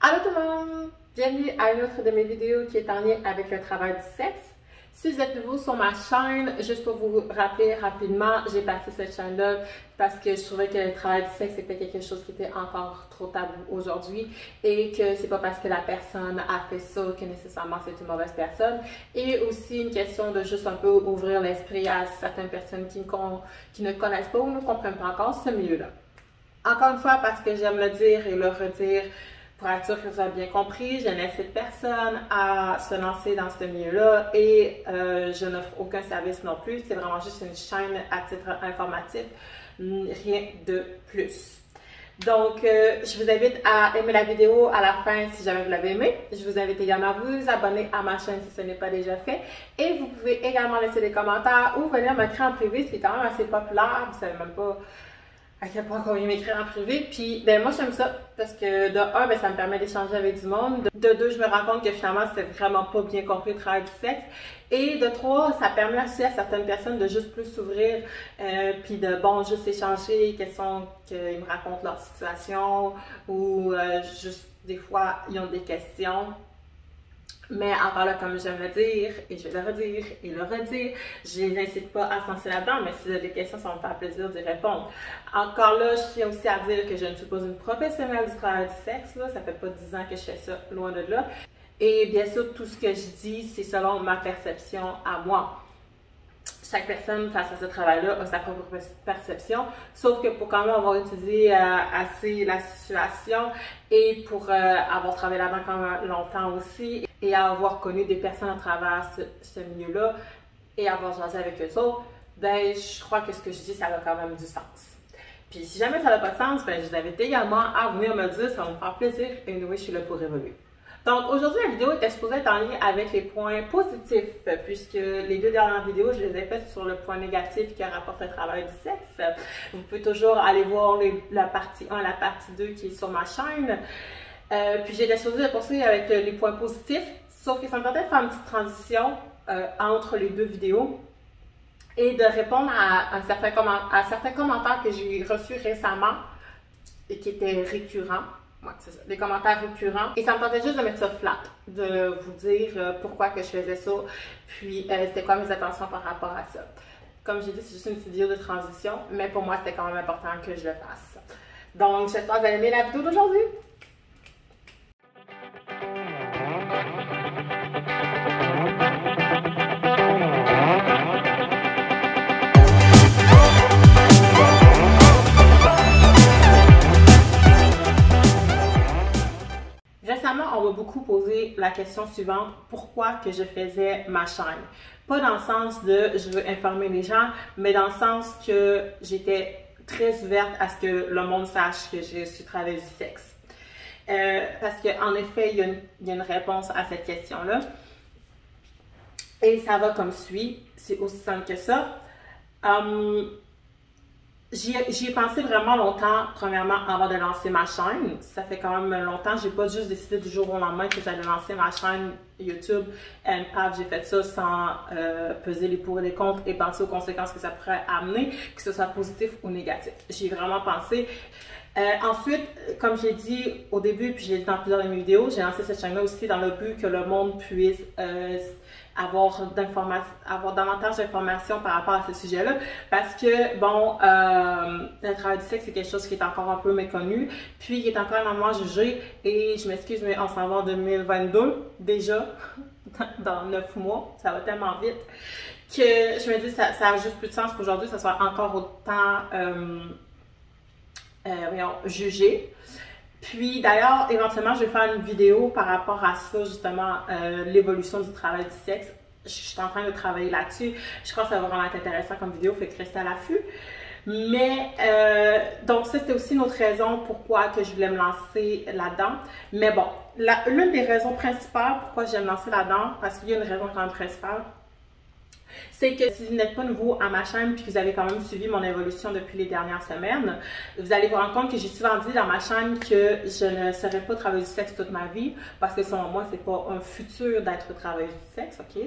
Allô tout le monde! Bienvenue à une autre de mes vidéos qui est en lien avec le travail du sexe. Si vous êtes nouveau sur ma chaîne, juste pour vous rappeler rapidement, j'ai passé cette chaîne-là parce que je trouvais que le travail du sexe était quelque chose qui était encore trop tabou aujourd'hui et que c'est pas parce que la personne a fait ça que nécessairement c'est une mauvaise personne. Et aussi une question de juste un peu ouvrir l'esprit à certaines personnes qui ne connaissent pas ou ne comprennent pas encore ce milieu-là. Encore une fois, parce que j'aime le dire et le redire, pour être sûr que vous avez bien compris, je n'incite personne à se lancer dans ce milieu-là et je n'offre aucun service non plus. C'est vraiment juste une chaîne à titre informatif, rien de plus. Donc, je vous invite à aimer la vidéo à la fin si jamais vous l'avez aimée. Je vous invite également à vous abonner à ma chaîne si ce n'est pas déjà fait. Et vous pouvez également laisser des commentaires ou venir m'écrire en privé, ce qui est quand même assez populaire. Vous savez même pas à quel point on vient m'écrire en privé. Puis, ben moi, j'aime ça parce que de un, ben, ça me permet d'échanger avec du monde. De deux, je me rends compte que finalement, c'était vraiment pas bien compris le travail du sexe. Et de trois, ça permet aussi à certaines personnes de juste plus s'ouvrir, puis de, bon, juste échanger, qu'ils me racontent leur situation ou juste des fois, ils ont des questions. Mais encore là, comme j'aime le dire, et je vais le redire et le redire, je n'incite pas à se lancer là-dedans, mais si vous avez des questions, ça va me faire plaisir d'y répondre. Encore là, je tiens aussi à dire que je ne suis pas une professionnelle du travail du sexe, là. Ça fait pas 10 ans que je fais ça, loin de là. Et bien sûr, tout ce que je dis, c'est selon ma perception à moi. Chaque personne face à ce travail-là a sa propre perception, sauf que pour quand même avoir étudié assez la situation et pour avoir travaillé là-dedans quand même longtemps aussi et avoir connu des personnes à travers ce milieu-là et avoir jasé avec eux autres, ben je crois que ce que je dis, ça a quand même du sens. Puis si jamais ça n'a pas de sens, ben je vous invite également à venir me le dire, ça va me faire plaisir et oui, je suis là pour évoluer. Donc aujourd'hui, la vidéo était supposée être en lien avec les points positifs, puisque les deux dernières vidéos, je les ai faites sur le point négatif qui rapporte le travail du sexe. Vous pouvez toujours aller voir la partie 1 et la partie 2 qui est sur ma chaîne. Puis j'ai décidé de poursuivre avec les points positifs, sauf que ça me tentait de faire une petite transition entre les deux vidéos et de répondre à certains commentaires que j'ai reçus récemment et qui étaient récurrents. Ouais, c'est ça, des commentaires récurrents. Et ça me tentait juste de mettre ça flat, de vous dire pourquoi que je faisais ça, puis c'était quoi mes intentions par rapport à ça. Comme j'ai dit, c'est juste une petite vidéo de transition, mais pour moi, c'était quand même important que je le fasse. Donc, j'espère que vous allez aimer la vidéo d'aujourd'hui. Récemment, on m'a beaucoup posé la question suivante, pourquoi que je faisais ma chaîne? Pas dans le sens de je veux informer les gens, mais dans le sens que j'étais très ouverte à ce que le monde sache que je suis travailleuse du sexe. Parce qu'en effet, il y a une réponse à cette question-là. Et ça va comme suit, c'est aussi simple que ça. J'y ai pensé vraiment longtemps, premièrement, avant de lancer ma chaîne. Ça fait quand même longtemps. J'ai pas juste décidé du jour au lendemain que j'allais lancer ma chaîne YouTube. J'ai fait ça sans peser les pour et les contre et penser aux conséquences que ça pourrait amener, que ce soit positif ou négatif. J'y ai vraiment pensé. Ensuite, comme j'ai dit au début, puis j'ai dit dans plusieurs de mes vidéos, j'ai lancé cette chaîne-là aussi dans le but que le monde puisse avoir davantage d'informations par rapport à ce sujet-là, parce que, bon, le travail du sexe, c'est quelque chose qui est encore un peu méconnu, puis qui est encore énormément jugé, et je m'excuse, mais on s'en va en 2022, déjà, dans 9 mois, ça va tellement vite, que je me dis, ça a juste plus de sens qu'aujourd'hui, ça soit encore autant jugé. Puis d'ailleurs, éventuellement, je vais faire une vidéo par rapport à ça, justement, l'évolution du travail du sexe. Je suis en train de travailler là-dessus. Je crois que ça va vraiment être intéressant comme vidéo, fait que restez à l'affût. Mais, donc ça, c'était aussi une autre raison pourquoi que je voulais me lancer là-dedans. Mais bon, l'une des raisons principales pourquoi je vais me lancer là-dedans, parce qu'il y a une raison quand même principale, c'est que si vous n'êtes pas nouveau à ma chaîne puis que vous avez quand même suivi mon évolution depuis les dernières semaines, vous allez vous rendre compte que j'ai souvent dit dans ma chaîne que je ne serais pas travailleuse du sexe toute ma vie parce que selon moi, c'est pas un futur d'être travailleuse du sexe, ok?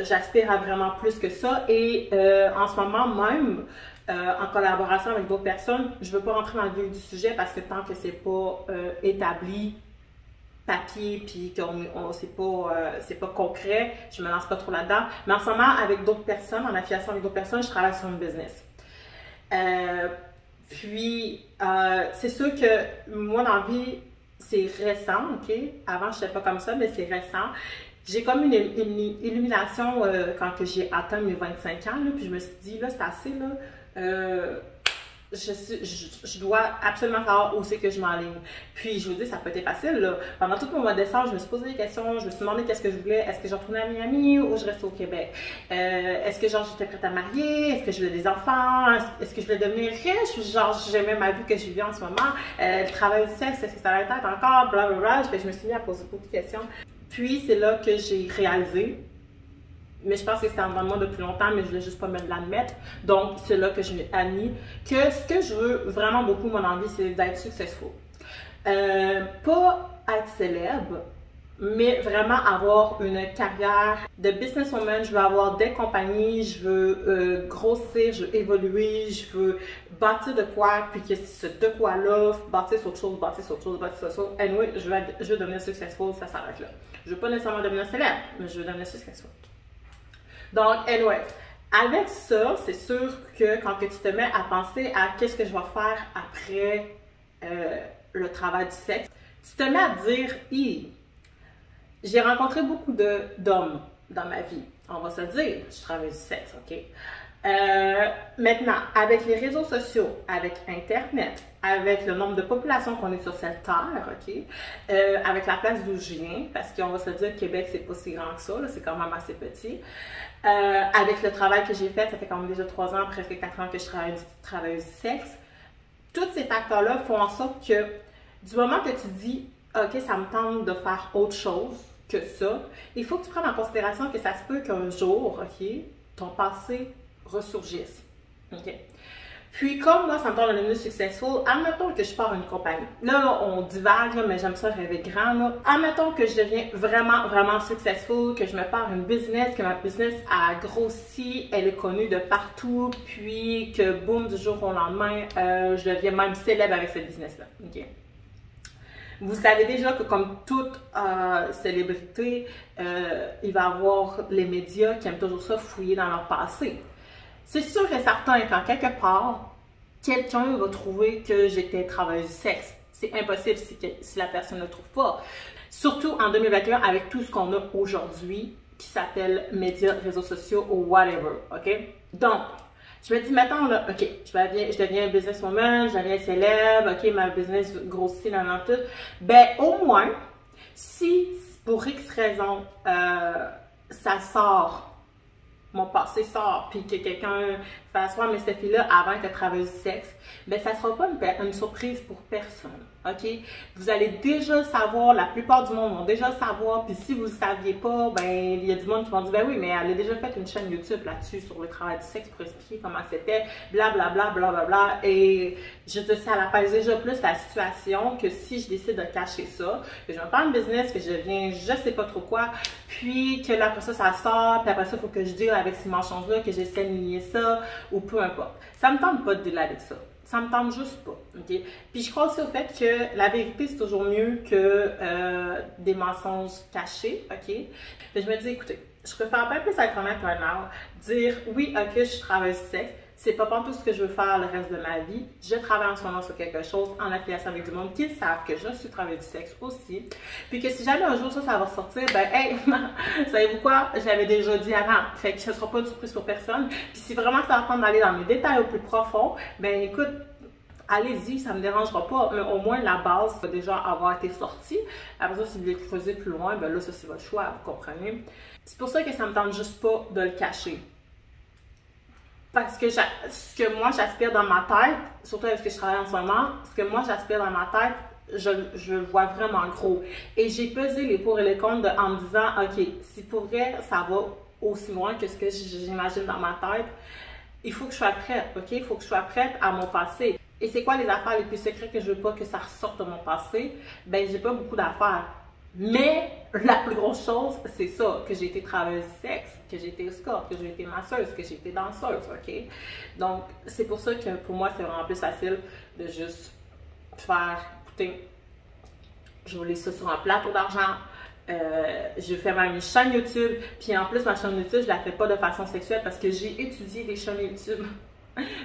J'aspire à vraiment plus que ça et en ce moment même, en collaboration avec d'autres personnes, je ne veux pas rentrer dans le vif du sujet parce que tant que c'est pas établi, papier puis qu'on c'est pas concret, je me lance pas trop là-dedans. Mais en ce moment, avec d'autres personnes, en affiliation avec d'autres personnes, je travaille sur une business. C'est sûr que moi, dans la vie, c'est récent, OK? Avant, je n'étais pas comme ça, mais c'est récent. J'ai comme une illumination quand j'ai atteint mes 25 ans, là, puis je me suis dit, là, c'est assez, là. Je dois absolument savoir où c'est que je m'enligne. Puis, je vous dis, ça peut être facile, là. Pendant tout mon mois de décembre, je me suis posé des questions, je me suis demandé qu'est-ce que je voulais. Est-ce que je retournais à Miami ou je restais au Québec? Est-ce que, genre, j'étais prête à marier? Est-ce que je voulais des enfants? Est-ce que je voulais devenir riche? Genre, j'aimais ma vie que je vivais en ce moment. Le travail du sexe, est-ce que ça allait être encore? Blablabla. Je me suis mis à poser beaucoup de questions. Puis, c'est là que j'ai réalisé. Mais je pense que c'est en moi depuis longtemps, mais je voulais juste pas me l'admettre. Donc, c'est là que je m'ai admis que ce que je veux vraiment beaucoup, mon envie, c'est d'être successful. Pas être célèbre, mais vraiment avoir une carrière de businesswoman. Je veux avoir des compagnies, je veux grossir, je veux évoluer, je veux bâtir de quoi, puis que ce de quoi-là, bâtir sur autre chose, bâtir sur autre chose, bâtir sur autre chose. Anyway, je veux devenir successful, ça s'arrête là. Je veux pas nécessairement devenir célèbre, mais je veux devenir successful. Donc, anyway, avec ça, c'est sûr que quand que tu te mets à penser à qu'est-ce que je vais faire après le travail du sexe, tu te mets à dire, j'ai rencontré beaucoup d'hommes dans ma vie. On va se dire, je travaille du sexe, OK? Maintenant, avec les réseaux sociaux, avec Internet, avec le nombre de populations qu'on est sur cette terre, OK? Avec la place d'où je viens, parce qu'on va se dire que Québec, c'est pas si grand que ça, c'est quand même assez petit. Avec le travail que j'ai fait, ça fait quand même déjà 3 ans, presque 4 ans que je travaille du sexe. Tous ces facteurs-là font en sorte que du moment que tu dis, OK, ça me tente de faire autre chose que ça, il faut que tu prennes en considération que ça se peut qu'un jour, OK, ton passé ressurgisse. OK? Puis, comme moi, ça me tente de devenir successful, admettons que je pars une compagnie. Là, on divague, là, mais j'aime ça rêver grand. Là. Admettons que je deviens vraiment, vraiment successful, que je me pars une business, que ma business a grossi, elle est connue de partout, puis que, boum, du jour au lendemain, je deviens même célèbre avec cette business-là. OK? Vous savez déjà que comme toute célébrité, il va y avoir les médias qui aiment toujours ça fouiller dans leur passé. C'est sûr et certain qu'en quelque part, quelqu'un va trouver que j'étais travailleuse du sexe. C'est impossible si la personne ne le trouve pas. Surtout en 2021 avec tout ce qu'on a aujourd'hui qui s'appelle médias, réseaux sociaux ou whatever. OK? Donc, je me dis, mettons, là, OK, je deviens businesswoman, je deviens célèbre, OK, ma business grossit dans tout. Ben, au moins, si pour X raison, ça sort, mon passé sort, puis que quelqu'un fasse, ouais, mais cette fille-là, avant qu'elle travaille du sexe, ben, ça sera pas une surprise pour personne. OK? Vous allez déjà savoir, la plupart du monde vont déjà savoir, puis si vous ne saviez pas, ben, il y a du monde qui vont dire, ben oui, mais elle a déjà fait une chaîne YouTube là-dessus sur le travail du sexe pour expliquer comment c'était, blablabla, blablabla, et je te sais, elle apaise déjà plus la situation que si je décide de cacher ça, que je me prends une business, que je deviens je sais pas trop quoi, puis que là, après ça sort, puis après ça, il faut que je deal avec ces mensonges-là, que j'essaie de nier ça, ou peu importe. Ça me tente pas de dealer avec ça. Ça me tente juste pas, OK? Puis je crois aussi au fait que la vérité, c'est toujours mieux que des mensonges cachés, OK? Puis je me dis, écoutez, je préfère pas plus être honnête maintenant, dire, oui, OK, je travaille du sexe, c'est pas tout ce que je veux faire le reste de ma vie. Je travaille en ce moment sur quelque chose en affiliation avec du monde qui savent que je suis travailleuse du sexe aussi. Puis que si jamais un jour ça va sortir, ben, hey, savez-vous quoi? Je l'avais déjà dit avant. Fait que ce sera pas une surprise pour personne. Puis si vraiment ça va prendre d'aller dans mes détails au plus profond, ben, écoute, allez-y, ça me dérangera pas. Mais au moins, la base va déjà avoir été sortie. Après ça, si vous voulez creuser plus loin, ben là, ça, c'est votre choix, vous comprenez? C'est pour ça que ça me tente juste pas de le cacher. Parce que ce que moi j'aspire dans ma tête, surtout avec ce que je travaille en ce moment, ce que moi j'aspire dans ma tête, je le vois vraiment gros. Et j'ai pesé les pour et les contre en me disant, OK, si pour vrai ça va aussi loin que ce que j'imagine dans ma tête, il faut que je sois prête, OK? Il faut que je sois prête à mon passé. Et c'est quoi les affaires les plus secrètes que je veux pas que ça ressorte de mon passé? Ben, j'ai pas beaucoup d'affaires. Mais la plus grosse chose, c'est ça, que j'ai été travailleuse du sexe, que j'ai été escorte, que j'ai été masseuse, que j'ai été danseuse, OK? Donc, c'est pour ça que pour moi, c'est vraiment plus facile de juste faire, écoutez, je voulais ça sur un plateau d'argent. Je fais même une chaîne YouTube, puis en plus ma chaîne YouTube, je la fais pas de façon sexuelle parce que j'ai étudié des chaînes YouTube.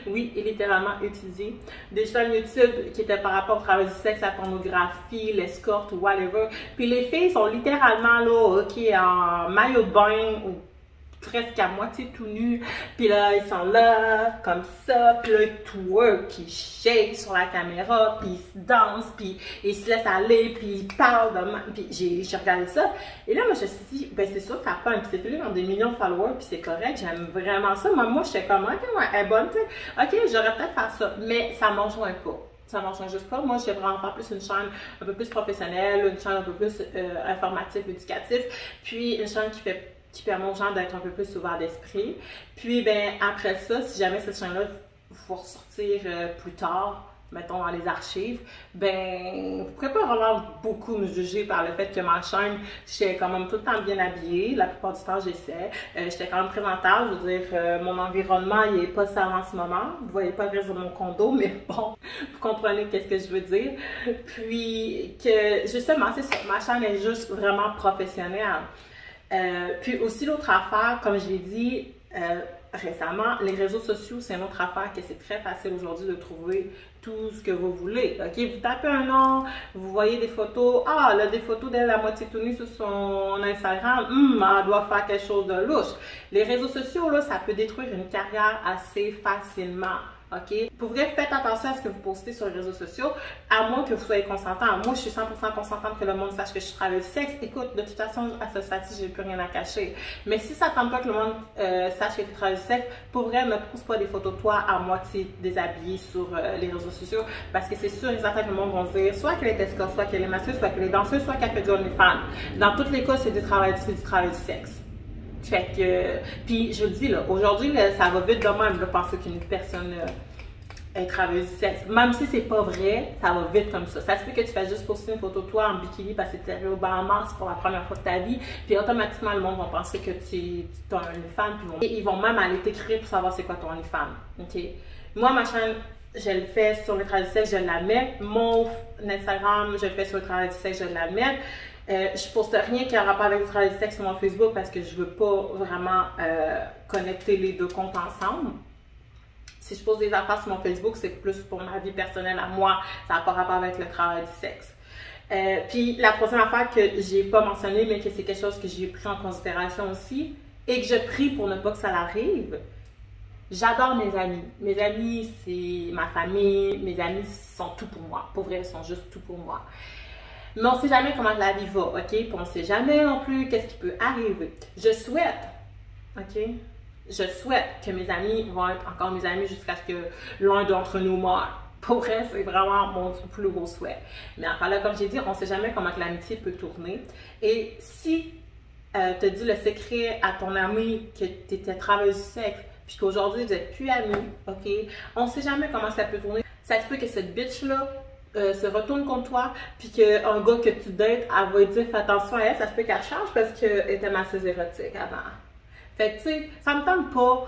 Oui, et littéralement étudié. Des chaînes YouTube qui étaient par rapport au travail du sexe, la pornographie, l'escorte ou whatever. Puis les filles sont littéralement là, ok, en maillot de bain ou presque à moitié tout nus. Puis là, ils sont là, comme ça. Puis là, ils twerk, ils shake sur la caméra, puis ils se dansent, puis ils se laissent aller, puis ils parlent de... Puis j'ai regardé ça. Et là, moi, je me suis dit, ben c'est sûr que ça pogne. Puis c'est filé dans des millions de followers, puis c'est correct, j'aime vraiment ça. Moi, j'étais comme, ok, ouais, elle est bonne, tu sais. Ok, j'aurais peut-être faire ça, mais ça ne me rejoint pas. Ça ne marche juste pas. Moi, je vais vraiment faire plus une chaîne un peu plus professionnelle, une chaîne un peu plus informative, éducative, puis une chaîne qui permet aux gens d'être un peu plus ouverts d'esprit. Puis, ben après ça, si jamais cette chaîne-là faut ressortir plus tard, mettons dans les archives, ben vous ne pourrez pas vraiment beaucoup me juger par le fait que ma chaîne, j'étais quand même tout le temps bien habillée, la plupart du temps j'essaie, j'étais quand même présentable, je veux dire, mon environnement il n'est pas ça en ce moment, vous voyez pas le reste de mon condo, mais bon, vous comprenez qu'est-ce que je veux dire. Puis que justement, c'est ça, ma chaîne est juste vraiment professionnelle. Puis aussi l'autre affaire, comme je l'ai dit récemment, les réseaux sociaux, c'est une autre affaire que c'est très facile aujourd'hui de trouver tout ce que vous voulez. Ok, vous tapez un nom, vous voyez des photos, ah, là, des photos d'elle à moitié tout nue sur son Instagram, elle doit faire quelque chose de louche. Les réseaux sociaux, là, ça peut détruire une carrière assez facilement. OK? Pour vrai, faites attention à ce que vous postez sur les réseaux sociaux, à moins que vous soyez consentant. Moi, je suis 100% consentante que le monde sache que je travaille du sexe. Écoute, de toute façon, à ce stade-ci, j'ai plus rien à cacher. Mais si ça ne tente pas que le monde sache que tu travailles du sexe, pour vrai, ne poste pas des photos de toi à moitié déshabillée sur les réseaux sociaux, parce que c'est sûr et certain que le monde va se dire soit qu'elle est escorte, soit qu'elle est masseuse, soit qu'elle est danseuse, soit qu'elle fait du OnlyFans. Dans tous les cas, c'est du travail du sexe. Fait que, puis je le dis là, aujourd'hui, ça va vite de même de penser qu'une personne est travailleuse du sexe. Même si c'est pas vrai, ça va vite comme ça. Ça se peut que tu fasses juste poster une photo de toi en bikini parce que tu es arrivé au Bahamas pour la première fois de ta vie, puis automatiquement le monde va penser que tu as une femme, puis ils vont même aller t'écrire pour savoir c'est quoi ton OnlyFans. Ok? Moi, ma chaîne, je le fais sur le travail du sexe, je la mets. Mon Instagram, je le fais sur le travail du sexe, je la mets. Je poste rien qui a rapport avec le travail du sexe sur mon Facebook parce que je veux pas vraiment connecter les deux comptes ensemble. Si je pose des affaires sur mon Facebook, c'est plus pour ma vie personnelle à moi, ça n'a pas rapport avec le travail du sexe. Puis la troisième affaire que j'ai pas mentionnée, mais que c'est quelque chose que j'ai pris en considération aussi, et que je prie pour ne pas que ça l'arrive, j'adore mes amis. Mes amis, c'est ma famille, mes amis sont tout pour moi. Pour vrai, ils sont juste tout pour moi. Mais on ne sait jamais comment la vie va, ok? Puis on ne sait jamais non plus qu'est-ce qui peut arriver. Je souhaite, ok? Je souhaite que mes amis vont être encore mes amis jusqu'à ce que l'un d'entre nous meure. Pour vrai, c'est vraiment mon plus gros souhait. Mais enfin là, comme j'ai dit, on ne sait jamais comment l'amitié peut tourner. Et si tu dis le secret à ton ami que tu étais travailleuse du sexe, puis qu'aujourd'hui vous n'êtes plus amis, ok? On ne sait jamais comment ça peut tourner. Ça se peut que cette bitch-là se retourne contre toi, puis qu'un gars que tu dates, elle va dire fais attention à elle, ça se peut qu'elle change parce qu'elle était masseuse érotique avant. Fait que tu sais, ça me tente pas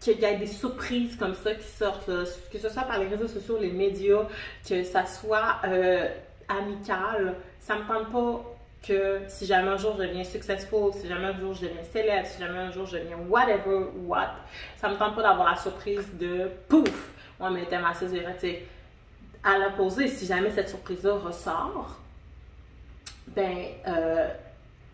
qu'il y ait des surprises comme ça qui sortent, là, que ce soit par les réseaux sociaux, les médias, que ça soit amical. Ça me tente pas que si jamais un jour je deviens successful, si jamais un jour je deviens célèbre, si jamais un jour je deviens whatever, what, ça me tente pas d'avoir la surprise de pouf, ouais, mais elle était masseuse érotique. À l'opposé, si jamais cette surprise-là ressort, ben,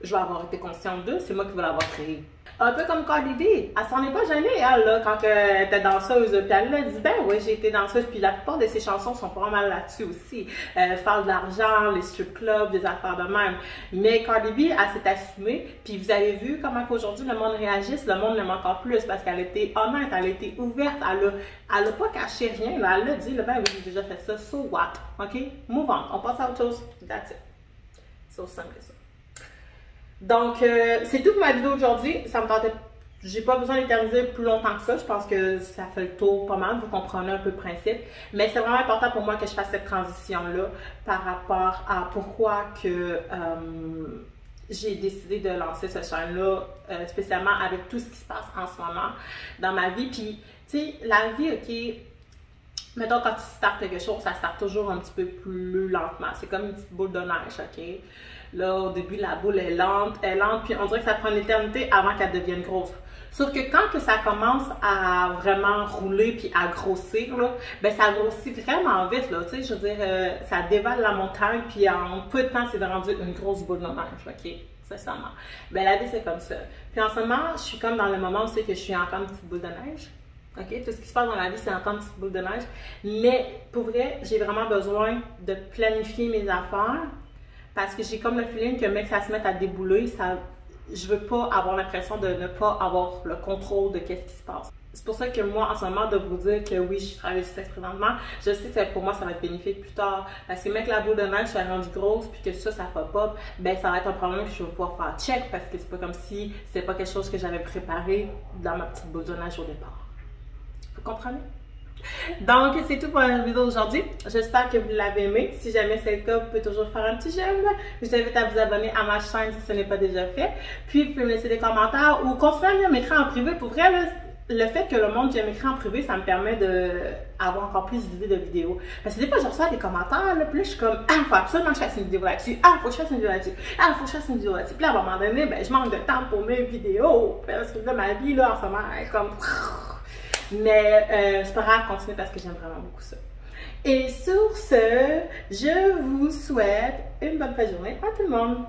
je vais avoir été consciente d'eux, c'est moi qui vais l'avoir créée. Un peu comme Cardi B, elle s'en est pas gênée, elle, là, quand elle était danseuse, puis elle a dit, ben oui, j'ai été danseuse, puis la plupart de ses chansons sont pas mal là-dessus aussi. Faire de l'argent, les strip clubs, des affaires de même. Mais Cardi B, elle s'est assumée, puis vous avez vu comment qu'aujourd'hui le monde réagisse, le monde l'aime encore plus, parce qu'elle était honnête, elle a été ouverte, elle a pas caché rien, là, elle a dit, ben oui, j'ai déjà fait ça, so what, ok? Move on, on passe à autre chose, that's it. C'est aussi simple que ça. Donc, c'est tout pour ma vidéo aujourd'hui. Ça me tentait. J'ai pas besoin d'éterniser plus longtemps que ça. Je pense que ça fait le tour pas mal. Vous comprenez un peu le principe. Mais c'est vraiment important pour moi que je fasse cette transition-là par rapport à pourquoi que j'ai décidé de lancer cette chaîne-là, spécialement avec tout ce qui se passe en ce moment dans ma vie. Puis, tu sais, la vie, ok, Mettons, quand tu startes quelque chose, ça starte toujours un petit peu plus lentement. C'est comme une petite boule de neige, OK? Là, au début, la boule est lente, puis on dirait que ça prend une éternité avant qu'elle devienne grosse. Sauf que quand que ça commence à vraiment rouler puis à grossir, là, ben ça grossit vraiment vite, là, tu sais, je veux dire, ça dévale la montagne, puis en peu de temps, c'est rendu une grosse boule de neige, OK? Sincèrement. Ben la vie, c'est comme ça. Puis en ce moment, je suis comme dans le moment où c'est que je suis encore une petite boule de neige. OK? Tout ce qui se passe dans la vie, c'est encore une petite boule de neige. Mais pour vrai, j'ai vraiment besoin de planifier mes affaires parce que j'ai comme le feeling que, mec, ça se met à débouler, ça, je veux pas avoir l'impression de ne pas avoir le contrôle de qu'est-ce qui se passe. C'est pour ça que moi, en ce moment, de vous dire que oui, je travaille sur sexe présentement, je sais que pour moi, ça va être bénéfique plus tard. Parce que, mec, la boule de neige soit rendue grosse, puis que ça pop-up, ben ça va être un problème que je vais pouvoir faire check parce que c'est pas comme si c'était pas quelque chose que j'avais préparé dans ma petite boule de neige au départ. Vous comprenez? Donc, c'est tout pour la vidéo d'aujourd'hui. J'espère que vous l'avez aimé. Si jamais c'est le cas, vous pouvez toujours faire un petit j'aime. Je vous invite à vous abonner à ma chaîne si ce n'est pas déjà fait. Puis, vous pouvez me laisser des commentaires ou continuer à m'écrire en privé. Pour vrai, là, le fait que le monde vienne m'écrire en privé, ça me permet d'avoir encore plus d'idées de vidéos. Parce que des fois, je reçois des commentaires, là, puis là, je suis comme, ah, il faut absolument que je fasse une vidéo là-dessus. Ah, il faut que je fasse une vidéo là-dessus. Ah, il faut que je fasse une vidéo là-dessus. Puis là, à un moment donné, ben, je manque de temps pour mes vidéos. Parce que là, ma vie, là, en ce moment, elle est comme... Mais c'est pas grave, continuer parce que j'aime vraiment beaucoup ça. Et sur ce, je vous souhaite une bonne fin de journée à tout le monde.